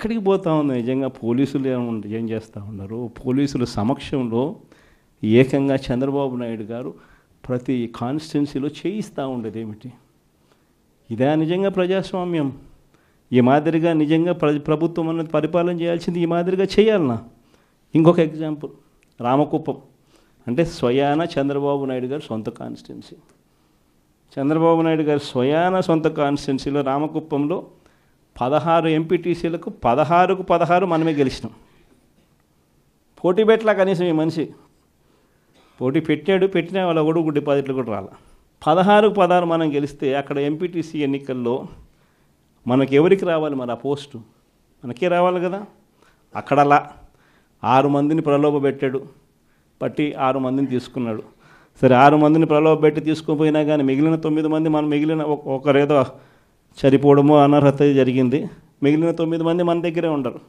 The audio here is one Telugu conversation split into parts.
ఎక్కడికి పోతా ఉంది నిజంగా? పోలీసులు ఏం చేస్తూ ఉన్నారు? పోలీసుల సమక్షంలో ఏకంగా చంద్రబాబు నాయుడు గారు ప్రతి కాన్స్టిట్యున్సీలో చేయిస్తూ ఉండేది ఏమిటి? ఇదే నిజంగా ప్రజాస్వామ్యం? ఈ మాదిరిగా నిజంగా ప్రభుత్వం అన్నది పరిపాలన చేయాల్సింది ఈ మాదిరిగా చేయాలనా? ఇంకొక ఎగ్జాంపుల్, రామకుప్పం అంటే స్వయాన చంద్రబాబు నాయుడు గారు సొంత కాన్స్టిట్యున్సీ. చంద్రబాబు నాయుడు గారు స్వయాన సొంత కాన్స్టిట్యున్సీలో రామకుప్పంలో 16 ఎంపీటీసీలకు 16కు 16 మనమే గెలిచినాం. పోటీ పెట్టలా కనీసం ఈ మనిషి. పోటీ పెట్టినా వాళ్ళ ఒడుగు డిపాజిట్లు కూడా రాలా. 16కు 16 మనం గెలిస్తే అక్కడ ఎంపీటీసీ ఎన్నికల్లో మనకి ఎవరికి రావాలి మరి ఆ పోస్టు? మనకే రావాలి కదా. అక్కడలా 6 మందిని ప్రలోభ పెట్టాడు, పట్టి 6 మందిని తీసుకున్నాడు. సరే 6 మందిని ప్రలోభ పెట్టి తీసుకుపోయినా కానీ మిగిలిన 9 మంది మనం ఒకరేదో చనిపోవడమో అనర్హత జరిగింది, మిగిలిన 9 మంది మన దగ్గరే ఉండరు.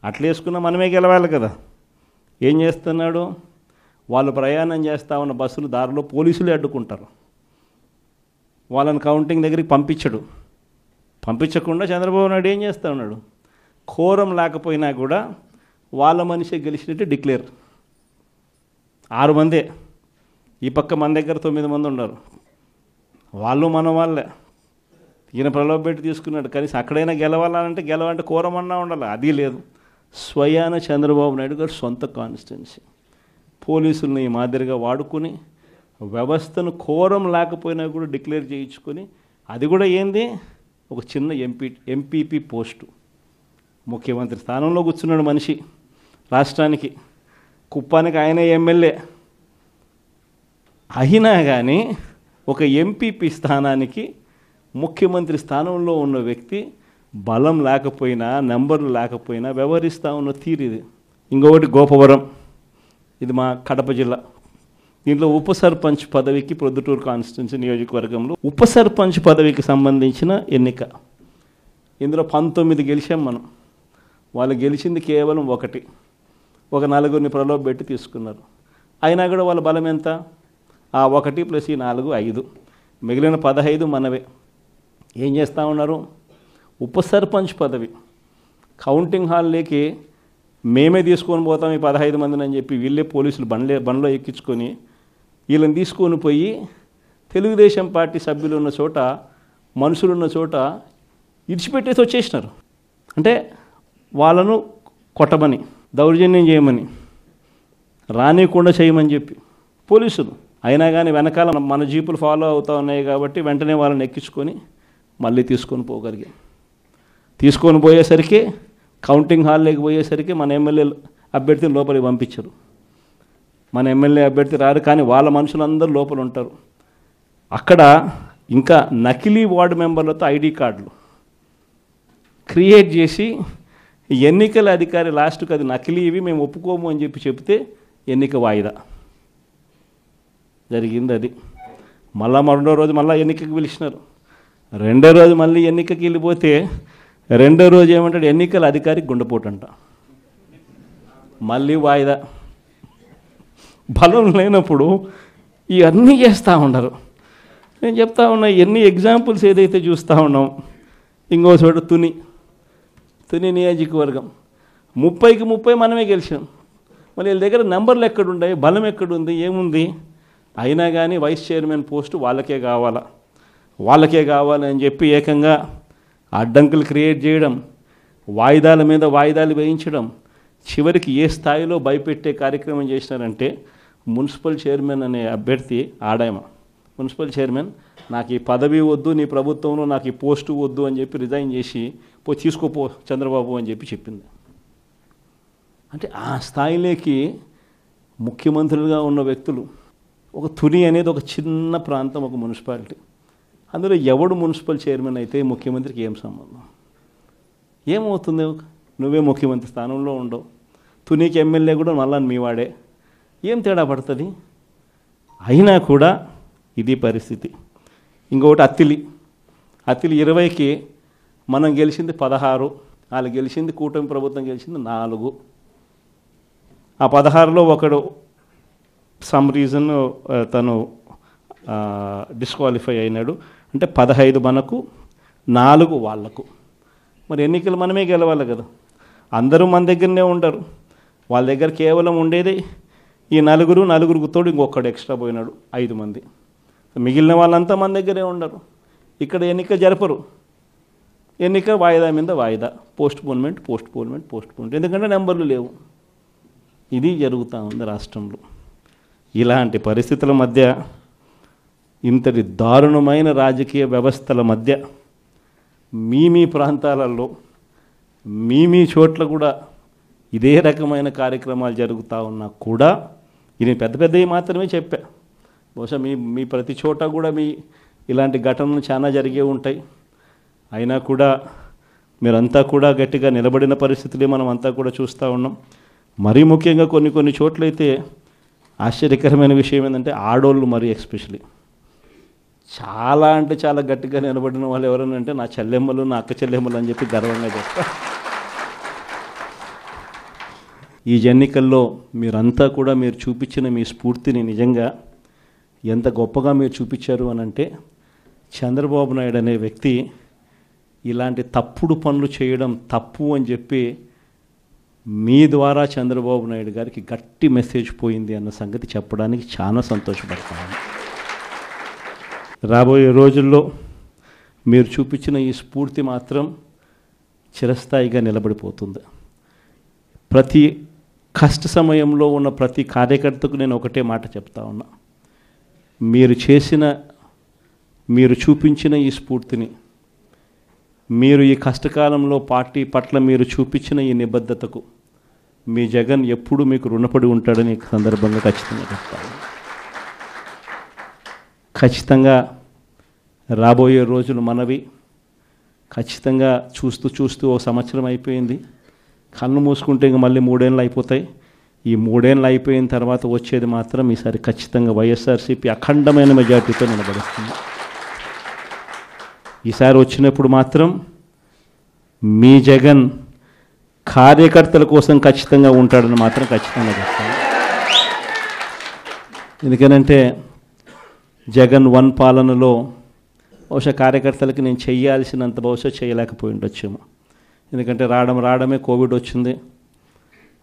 అట్లా వేసుకున్నా మనమే గెలవాలి కదా. ఏం చేస్తున్నాడు? వాళ్ళు ప్రయాణం చేస్తూ ఉన్న బస్సులు దారిలో పోలీసులే అడ్డుకుంటారు. వాళ్ళని కౌంటింగ్ దగ్గరికి పంపించకుండా చంద్రబాబు నాయుడు ఏం చేస్తూ ఉన్నాడు? కోరం లేకపోయినా కూడా వాళ్ళ మనిషి గెలిచినట్టు డిక్లేర్. 6 మందే, ఈ పక్క మన దగ్గర 9 మంది ఉన్నారు. వాళ్ళు మన వాళ్ళే. ఈయన ప్రలోభ పెట్టి తీసుకున్నాడు. కనీసం అక్కడైనా గెలవాలంటే కోరమన్నా ఉండాలి, అది లేదు. స్వయాన చంద్రబాబు నాయుడు గారు సొంత కాన్స్టిట్యున్సీ పోలీసులను ఈ మాదిరిగా వాడుకొని వ్యవస్థను కోరం లేకపోయినా కూడా డిక్లేర్ చేయించుకొని, అది కూడా ఏంది, ఒక చిన్న ఎంపీపీ పోస్టు. ముఖ్యమంత్రి స్థానంలో కూర్చున్నాడు మనిషి. రాష్ట్రానికి కుప్పానికి ఆయనే ఎమ్మెల్యే అయినా కానీ ఒక ఎంపీపీ స్థానానికి ముఖ్యమంత్రి స్థానంలో ఉన్న వ్యక్తి బలం లేకపోయినా నెంబర్లు లేకపోయినా వ్యవహరిస్తూ ఉన్న తీరు ఇది. ఇంకొకటి గోపవరం, ఇది మా కడప జిల్లా. దీంట్లో ఉప సర్పంచ్ పదవికి ప్రొద్దుటూరు కాన్స్టిట్యున్సీ నియోజకవర్గంలో ఉప సర్పంచ్ పదవికి సంబంధించిన ఎన్నిక. ఇందులో 19 గెలిచాం మనం. వాళ్ళు గెలిచింది కేవలం ఒక 4 ప్రలోభ పెట్టి తీసుకున్నారు. అయినా కూడా వాళ్ళ బలం ఎంత? ఆ 1 + ఈ 4 5, మిగిలిన 15 మనవే. ఏం చేస్తూ ఉన్నారు? ఉప సర్పంచ్ పదవి కౌంటింగ్ హాల్లోకి మేమే తీసుకొని పోతాం ఈ 15 మందిని అని చెప్పి వీళ్ళే పోలీసులు బండ్లో ఎక్కించుకొని వీళ్ళని తీసుకొని పోయి తెలుగుదేశం పార్టీ సభ్యులు ఉన్న చోట, మనుషులున్న చోట ఇడిచిపెట్టేసి వచ్చేసినారు. అంటే వాళ్ళను కొట్టమని, దౌర్జన్యం చేయమని, రానియకుండా చేయమని చెప్పి పోలీసులు. అయినా కానీ వెనకాల మన జీపులు ఫాలో అవుతూ ఉన్నాయి కాబట్టి వెంటనే వాళ్ళని ఎక్కించుకొని మళ్ళీ తీసుకొని పోయేసరికి కౌంటింగ్ హాల్లోకి పోయేసరికి మన ఎమ్మెల్యే అభ్యర్థిని లోపలికి పంపించరు. మన ఎమ్మెల్యే అభ్యర్థి రారు, కానీ వాళ్ళ మనుషులందరూ లోపల ఉంటారు. అక్కడ ఇంకా నకిలీ వార్డు మెంబర్లతో ఐడి కార్డులు క్రియేట్ చేసి ఎన్నికల అధికారి లాస్ట్కి అది నకిలీ, ఇవి మేము ఒప్పుకోము అని చెప్తే ఎన్నిక వాయిదా జరిగింది. అది రెండో రోజు మళ్ళీ ఎన్నికకి పిలిచినారు. రెండో రోజు మళ్ళీ ఎన్నికకి వెళ్ళిపోతే రెండో రోజు ఏమంటాడు? ఎన్నికల అధికారి గుండెపోటు అంట. మళ్ళీ వాయిదా. బలం లేనప్పుడు ఇవన్నీ చేస్తూ ఉండరు. నేను చెప్తా ఉన్నా, ఎన్ని ఎగ్జాంపుల్స్ ఏదైతే చూస్తూ ఉన్నాం. ఇంకో చోట తుని నియోజకవర్గం 30కి 30 మనమే గెలిచాం. మళ్ళీ వీళ్ళ దగ్గర నెంబర్లు ఎక్కడున్నాయి, బలం ఎక్కడుంది, ఏముంది? అయినా కానీ వైస్ చైర్మన్ పోస్టు వాళ్ళకే కావాలని చెప్పి ఏకంగా అడ్డంకులు క్రియేట్ చేయడం, వాయిదాల మీద వాయిదాలు వేయించడం, చివరికి ఏ స్థాయిలో భయపెట్టే కార్యక్రమం చేసినారంటే మున్సిపల్ చైర్మన్ అనే అభ్యర్థి ఆడాయమ మున్సిపల్ చైర్మన్, నాకు ఈ పదవి వద్దు, నీ ప్రభుత్వంలో నాకు ఈ పోస్టు వద్దు అని చెప్పి రిజైన్ చేసి తీసుకోపో చంద్రబాబు అని చెప్పింది. అంటే ఆ స్థాయిలోకి ముఖ్యమంత్రులుగా ఉన్న వ్యక్తులు. ఒక తుని అనేది ఒక చిన్న ప్రాంతం, ఒక మున్సిపాలిటీ. అందులో ఎవడు మున్సిపల్ చైర్మన్ అయితే ముఖ్యమంత్రికి ఏం సంబంధం? ఏమవుతుంది? నువ్వే ముఖ్యమంత్రి స్థానంలో ఉండవు, తునికి ఎమ్మెల్యే కూడా మళ్ళా మీ వాడే, ఏం తేడా పడుతుంది? అయినా కూడా ఇది పరిస్థితి. ఇంకొకటి అత్తిలి 20కి మనం గెలిచింది 16, వాళ్ళు గెలిచింది, కూటమి ప్రభుత్వం గెలిచింది 4. ఆ 16లో ఒకడు సమ్ రీజన్ తను డిస్క్వాలిఫై అయినాడు. అంటే 15 మనకు, 4 వాళ్లకు. మరి ఎన్నికలు మనమే గెలవాలి కదా. అందరూ మన దగ్గరనే ఉంటారు. వాళ్ళ దగ్గర కేవలం ఉండేది ఈ నలుగురికి తోడు ఇంకొకడు ఎక్స్ట్రా పోయినాడు 5 మంది. మిగిలిన వాళ్ళంతా మన దగ్గరే ఉండరు. ఇక్కడ ఎన్నిక జరపరు. ఎన్నిక వాయిదా మీద వాయిదా, పోస్ట్పోన్మెంట్. ఎందుకంటే నెంబర్లు లేవు. ఇది జరుగుతూ ఉంది రాష్ట్రంలో. ఇలాంటి పరిస్థితుల మధ్య, ఇంతటి దారుణమైన రాజకీయ వ్యవస్థల మధ్య మీ ప్రాంతాలలో మీ చోట్ల కూడా ఇదే రకమైన కార్యక్రమాలు జరుగుతూ ఉన్నా కూడా ఇది పెద్దవి మాత్రమే చెప్పా. బహుశా మీ ప్రతి చోట కూడా ఇలాంటి ఘటనలు చాలా జరిగే ఉంటాయి. అయినా కూడా మీరంతా కూడా గట్టిగా నిలబడిన పరిస్థితులే మనం అంతా కూడా చూస్తూ ఉన్నాం. మరీ ముఖ్యంగా కొన్ని చోట్లయితే ఆశ్చర్యకరమైన విషయం ఏంటంటే ఆడోళ్ళు మరీ ఎస్పెషలీ చాలా అంటే చాలా గట్టిగా నిలబడిన వాళ్ళు ఎవరైనా అంటే నా చెల్లెమ్మలు, నా అక్క చెల్లెమ్మలు అని చెప్పి గర్వంగా చెప్తా. ఈ ఎన్నికల్లో మీరంతా కూడా మీరు చూపించిన మీ స్ఫూర్తిని నిజంగా ఎంత గొప్పగా మీరు చూపించారు అని అంటే, చంద్రబాబు నాయుడు అనే వ్యక్తి ఇలాంటి తప్పుడు పనులు చేయడం తప్పు అని చెప్పి మీ ద్వారా చంద్రబాబు నాయుడు గారికి గట్టి మెసేజ్ పోయింది అన్న సంగతి చెప్పడానికి చాలా సంతోషపడతాను. రాబోయే రోజుల్లో మీరు చూపించిన ఈ స్ఫూర్తి మాత్రం చిరస్థాయిగా నిలబడిపోతుంది. ప్రతి కష్ట సమయంలో ఉన్న ప్రతి కార్యకర్తకు నేను ఒకటే మాట చెప్తా ఉన్నా, మీరు చూపించిన ఈ స్ఫూర్తిని, మీరు ఈ కష్టకాలంలో పార్టీ పట్ల మీరు చూపించిన ఈ నిబద్ధతకు మీ జగన్ ఎప్పుడూ మీకు రుణపడి ఉంటాడని ఈ సందర్భంగా ఖచ్చితంగా చెప్తాను. ఖచ్చితంగా రాబోయే రోజులు మనవి. ఖచ్చితంగా చూస్తూ ఓ సంవత్సరం అయిపోయింది. కళ్ళు మూసుకుంటే ఇంక మళ్ళీ 3 ఏళ్ళు అయిపోతాయి. ఈ 3 ఏళ్ళు అయిపోయిన తర్వాత వచ్చేది మాత్రం ఈసారి ఖచ్చితంగా వైఎస్ఆర్సీపీ అఖండమైన మెజార్టీతో నిలబడుతుంది. ఈసారి వచ్చినప్పుడు మాత్రం మీ జగన్ కార్యకర్తల కోసం ఖచ్చితంగా ఉంటాడని మాత్రం ఖచ్చితంగా చెప్తాను. ఎందుకనంటే జగన్ 1 పాలనలో బహుశా కార్యకర్తలకి నేను చేయాల్సినంత బహుశా చేయలేకపోయి ఉండొచ్చేమో. ఎందుకంటే రావడమే కోవిడ్ వచ్చింది.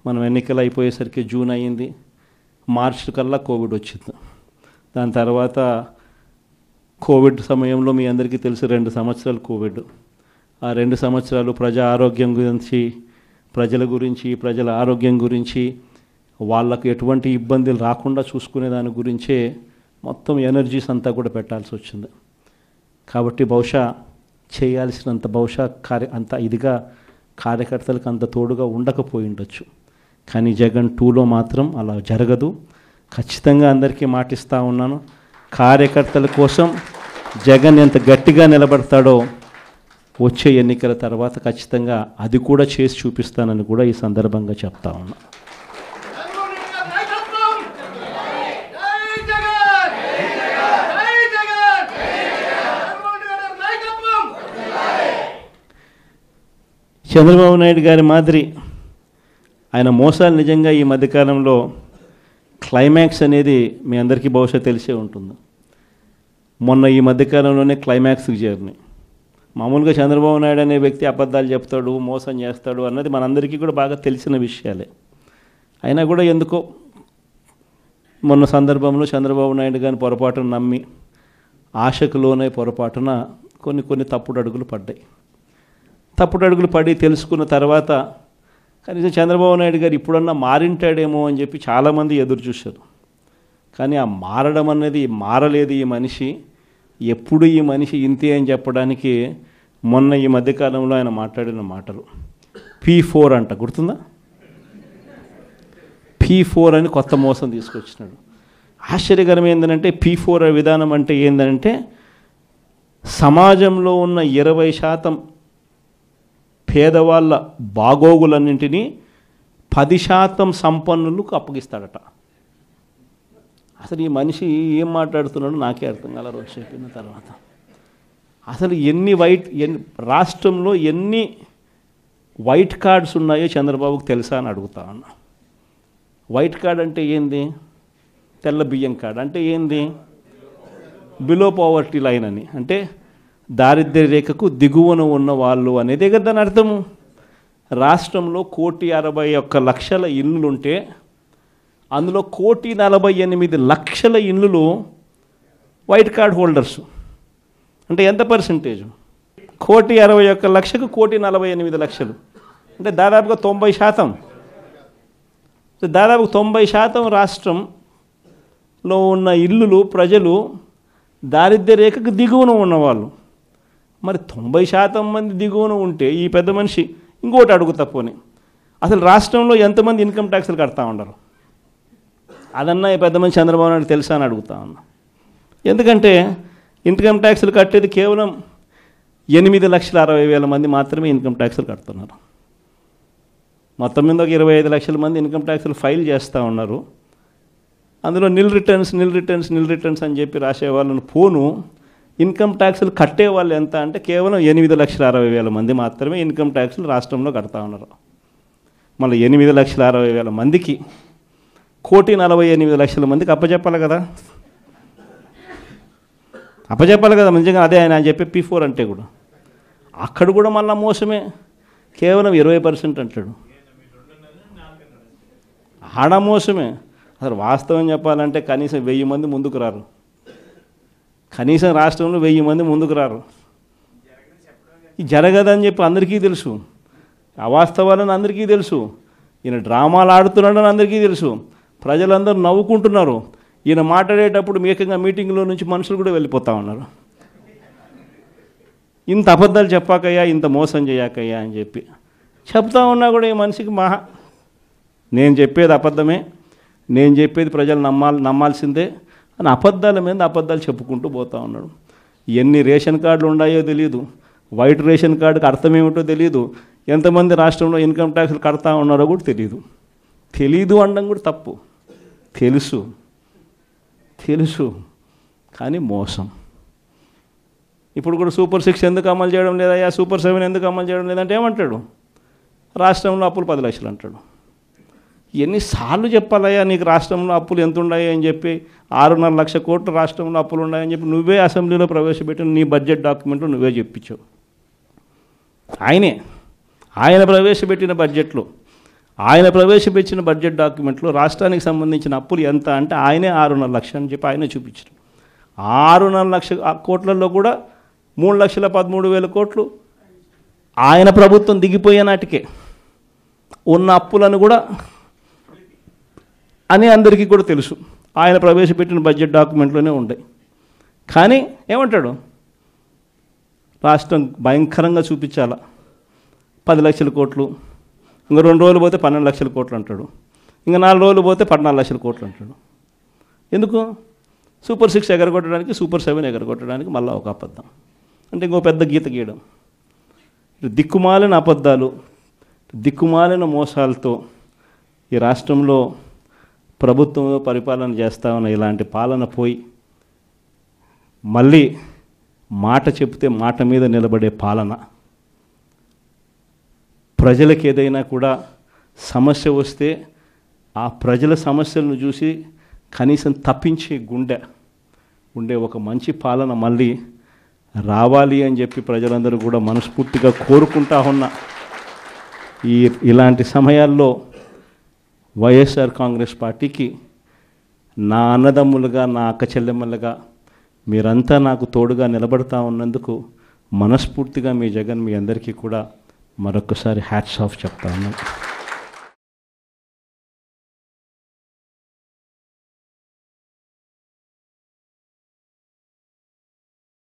మనం ఎన్నికలు అయిపోయేసరికి జూన్ అయ్యింది. మార్చి కల్లా కోవిడ్ వచ్చింది. దాని తర్వాత కోవిడ్ సమయంలో మీ అందరికీ తెలుసు 2 సంవత్సరాలు కోవిడ్. ఆ 2 సంవత్సరాలు ప్రజల గురించి ప్రజల ఆరోగ్యం గురించి వాళ్ళకు ఎటువంటి ఇబ్బందులు రాకుండా చూసుకునే దాని గురించే మొత్తం ఎనర్జీస్ అంతా కూడా పెట్టాల్సి వచ్చింది. కాబట్టి బహుశా చేయాల్సినంత అంత ఇదిగా కార్యకర్తలకు అంత తోడుగా ఉండకపోయి ఉండొచ్చు. కానీ జగన్ 2లో మాత్రం అలా జరగదు. ఖచ్చితంగా అందరికీ మాటిస్తూ ఉన్నాను, కార్యకర్తల కోసం జగన్ ఎంత గట్టిగా నిలబడతాడో వచ్చే ఎన్నికల తర్వాత ఖచ్చితంగా అది కూడా చేసి చూపిస్తానని కూడా ఈ సందర్భంగా చెప్తా ఉన్నా. చంద్రబాబు నాయుడు గారి మాదిరి ఆయన మోసాలు నిజంగా ఈ మధ్యకాలంలో క్లైమాక్స్ అనేది మీ అందరికీ బహుశా తెలిసే ఉంటుంది. మొన్న ఈ మధ్యకాలంలోనే క్లైమాక్స్కి చేరినాయి. మామూలుగా చంద్రబాబు నాయుడు అనే వ్యక్తి అబద్ధాలు చెప్తాడు, మోసం చేస్తాడు అన్నది మనందరికీ కూడా బాగా తెలిసిన విషయాలే. అయినా కూడా ఎందుకో మొన్న సందర్భంలో చంద్రబాబు నాయుడు గారిని పొరపాటున నమ్మి ఆశకు లోనై పొరపాటున కొన్ని తప్పుడు అడుగులు పడ్డాయి. తప్పుడు అడుగులు పడి తెలుసుకున్న తర్వాత కనీసం చంద్రబాబు నాయుడు గారు ఇప్పుడన్నా మారింటాడేమో అని చెప్పి చాలామంది ఎదురు చూశారు. కానీ ఆ మారడం అనేది మారలేదు. ఈ మనిషి ఎప్పుడు ఈ మనిషి ఇంతే అని చెప్పడానికి మొన్న ఈ మధ్యకాలంలో ఆయన మాట్లాడిన మాటలు P4 అంట, గుర్తుందా? P4 అని కొత్త మోసం తీసుకొచ్చినాడు. ఆశ్చర్యకరం ఏంటంటే P4 విధానం అంటే ఏంటంటే సమాజంలో ఉన్న 20% పేదవాళ్ళ బాగోగులన్నింటినీ 10% సంపన్నులకు అప్పగిస్తాడట. అసలు ఈ మనిషి ఏం మాట్లాడుతున్నాడో నాకే అర్థం కాల రోజు చెప్పిన తర్వాత. అసలు రాష్ట్రంలో ఎన్ని వైట్ కార్డ్స్ ఉన్నాయో చంద్రబాబుకు తెలుసా అని అడుగుతా ఉన్నా. వైట్ కార్డ్ అంటే ఏంది? తెల్ల బియ్యం కార్డ్ అంటే ఏంది? బిలో పవర్టీ లైన్ అని. అంటే దారిద్ర్య రేఖకు దిగువన ఉన్న వాళ్ళు అనేదే కదా దాని అర్థము. రాష్ట్రంలో 1,61,00,000 ఇళ్ళుంటే అందులో 1,48,00,000 ఇళ్ళు వైట్ కార్డ్ హోల్డర్స్. అంటే ఎంత పర్సంటేజు? 1,61,00,000కు 1,48,00,000 అంటే దాదాపుగా 90%. దాదాపు 90% రాష్ట్రంలో ఉన్న ఇల్లులు ప్రజలు దారిద్ర్య రేఖకు దిగువన ఉన్నవాళ్ళు. మరి 90% మంది దిగువన ఉంటే ఈ పెద్ద మనిషి ఇంకోటి అడుగుతా పోనీ, అసలు రాష్ట్రంలో ఎంతమంది ఇన్కమ్ ట్యాక్స్లు కడతా ఉండరు? అదన్నా ఈ పెద్ద మనిషి చంద్రబాబు నాయుడు తెలుసా అని అడుగుతా ఉన్నా. ఎందుకంటే ఇన్కమ్ ట్యాక్స్లు కట్టేది కేవలం 8,60,000 మంది మాత్రమే ఇన్కమ్ ట్యాక్స్లు కడుతున్నారు. మొత్తం మీద ఒక 25 లక్షల మంది ఇన్కమ్ ట్యాక్స్లు ఫైల్ చేస్తూ ఉన్నారు. అందులో నిల్ రిటర్న్స్ అని చెప్పి రాసే వాళ్ళను పోను ఇన్కమ్ ట్యాక్స్లు కట్టే వాళ్ళు ఎంత అంటే కేవలం 8,60,000 మంది మాత్రమే ఇన్కమ్ ట్యాక్స్లు రాష్ట్రంలో కడతా ఉన్నారు. మళ్ళీ 8,60,000 మందికి 1,48,00,000 మందికి అప్పచెప్పాలి కదా. నిజంగా అదే ఆయన చెప్పే P4 అంటే కూడా అక్కడ కూడా మళ్ళీ మోసమే. కేవలం 20% అంటాడు. ఆడ మోసమే. అసలు వాస్తవం చెప్పాలంటే కనీసం 1000 మంది ముందుకు రారు. కనీసం రాష్ట్రంలో 1000 మంది ముందుకు రారు. ఇది జరగదని చెప్పి అందరికీ తెలుసు. అవాస్తవాలని అందరికీ తెలుసు. ఈయన డ్రామాలు ఆడుతున్నాడని అందరికీ తెలుసు. ప్రజలందరూ నవ్వుకుంటున్నారు. ఈయన మాట్లాడేటప్పుడు ఏకంగా మీటింగ్లో నుంచి మనుషులు కూడా వెళ్ళిపోతూ ఉన్నారు. ఇంత అబద్ధాలు చెప్పాకయ్యా, ఇంత మోసం చేయకయ్యా అని చెప్పి చెప్తా ఉన్నా కూడా ఈ మనిషికి నేను చెప్పేది అబద్ధమే, నేను చెప్పేది ప్రజలు నమ్మాల్సిందే అని అబద్ధాల మీద అబద్ధాలు చెప్పుకుంటూ పోతూ ఉన్నాడు. ఎన్ని రేషన్ కార్డులు ఉన్నాయో తెలియదు, వైట్ రేషన్ కార్డుకి అర్థం ఏమిటో తెలియదు, ఎంతమంది రాష్ట్రంలో ఇన్కమ్ ట్యాక్స్లు కడతా ఉన్నారో కూడా తెలీదు అనడం కూడా తప్పు. తెలుసు కానీ మోసం. ఇప్పుడు కూడా సూపర్ 6 ఎందుకు అమలు చేయడం లేదయ్యా, సూపర్ 7 ఎందుకు అమలు చేయడం లేదంటే ఏమంటాడు? రాష్ట్రంలో అప్పులు 10 లక్షలు అంటాడు. ఎన్నిసార్లు చెప్పాలయ్యా నీకు రాష్ట్రంలో అప్పులు ఎంత ఉన్నాయి అని చెప్పి 6.5 లక్షల కోట్లు రాష్ట్రంలో అప్పులు ఉన్నాయని చెప్పి నువ్వే అసెంబ్లీలో ప్రవేశపెట్టిన నీ బడ్జెట్ డాక్యుమెంట్లో నువ్వే చెప్పించావు. ఆయన ప్రవేశపెట్టిన బడ్జెట్ డాక్యుమెంట్లో రాష్ట్రానికి సంబంధించిన అప్పులు ఎంత అంటే ఆయనే 6.5 లక్షలు అని చెప్పి ఆయనే చూపించారు. 6.5 లక్షల కోట్లలో కూడా 3,13,000 కోట్లు ఆయన ప్రభుత్వం దిగిపోయే నాటికే ఉన్న అప్పులను కూడా అని అందరికీ కూడా తెలుసు. ఆయన ప్రవేశపెట్టిన బడ్జెట్ డాక్యుమెంట్లోనే ఉంటాయి. కానీ ఏమంటాడు? రాష్ట్రం భయంకరంగా చూపించాలా, 10 లక్షల కోట్లు, ఇంకా 2 రోజులు పోతే 12 లక్షల కోట్లు అంటాడు, ఇంకా 4 రోజులు పోతే 14 లక్షల కోట్లు అంటాడు. ఎందుకు? సూపర్ 6 ఎగరగొట్టడానికి, సూపర్ 7 ఎగరగొట్టడానికి మళ్ళీ ఒక అబద్ధం. అంటే ఇంకో పెద్ద గీత గీయడం. దిక్కుమాలిన అబద్ధాలు, దిక్కుమాలిన మోసాలతో ఈ రాష్ట్రంలో ప్రభుత్వంలో పరిపాలన చేస్తా ఉన్న ఇలాంటి పాలన పోయి మళ్ళీ మాట చెప్తే మాట మీద నిలబడే పాలన, ప్రజలకు ఏదైనా కూడా సమస్య వస్తే ఆ ప్రజల సమస్యలను చూసి కనీసం తప్పించే గుండె ఉండే ఒక మంచి పాలన మళ్ళీ రావాలి అని చెప్పి ప్రజలందరూ కూడా మనస్ఫూర్తిగా కోరుకుంటా ఉన్న ఇలాంటి సమయాల్లో వైఎస్ఆర్ కాంగ్రెస్ పార్టీకి నా అన్నదమ్ములుగా, నా అక్క చెల్లెమ్మలుగా మీరంతా నాకు తోడుగా నిలబడతా ఉన్నందుకు మనస్ఫూర్తిగా మీ అందరికీ కూడా మరొకసారి హ్యాట్స్ ఆఫ్ చెప్తా ఉన్నాను.